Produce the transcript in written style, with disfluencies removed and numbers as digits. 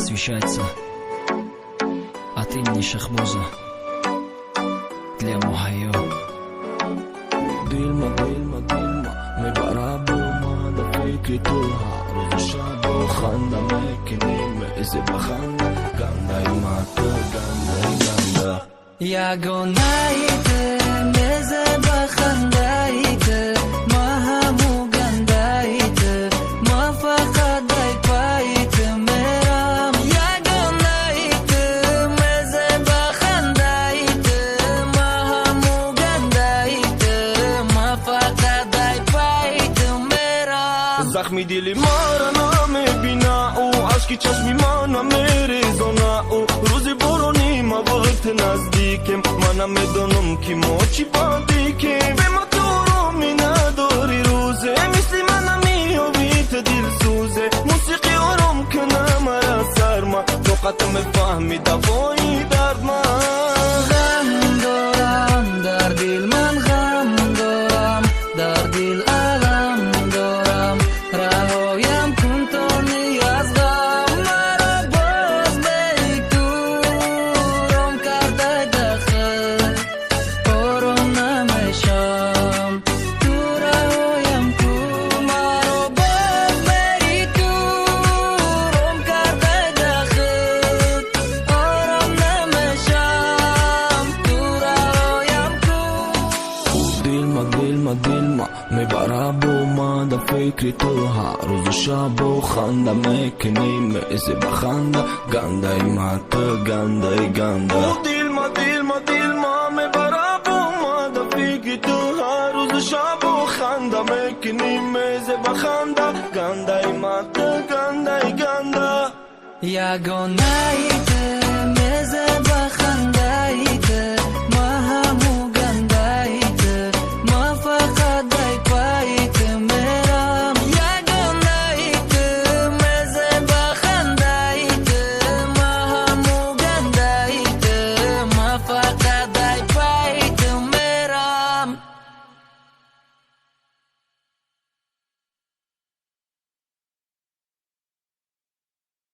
посвящается от имени Шахмуза для Мухайо. Дильма, дильма, дильма, мебара бума на фикри туha Розу шабу ханда мекиним изи баханда Ганда имата, ганда и ганда Yagonayte meze bakhandayte mahamu gandayte mafaqaday payte meram Yagonayte meze bakhandayte mahamu gandayte mafaqaday payte meram Zakhmi dili mara na mebina u ashki chashmi mana merezona u Ruzi boroni ma vaqt nazdikem Mana medonum ki mochi badikem Bema toro mi nadori ruze Misli mana mi ovite dil suze Musiqi orom kana mara sarma Toqat me fahmi davoi dardma Gham doram dar dil man gham doram Dar dil alam doram Rahoyam kun toni az gham Mara boz beiturom karday dakhil Orom namesham Tu rahoyam kun Mara boz beiturom karday dakhil Orom namesham Tu rahoyam kun Dilma, dilma, dilma مبارا بوما دا فکری توها روز شابو خانده مکنیم ازی بخانده گنده ای ماتا گنده ای گنده دیلما دیلما دیلما مبارا بوما دا فکری توها روز شابو خانده مکنیم ازی بخانده گنده ای ماتا گنده ای گنده Yagonayte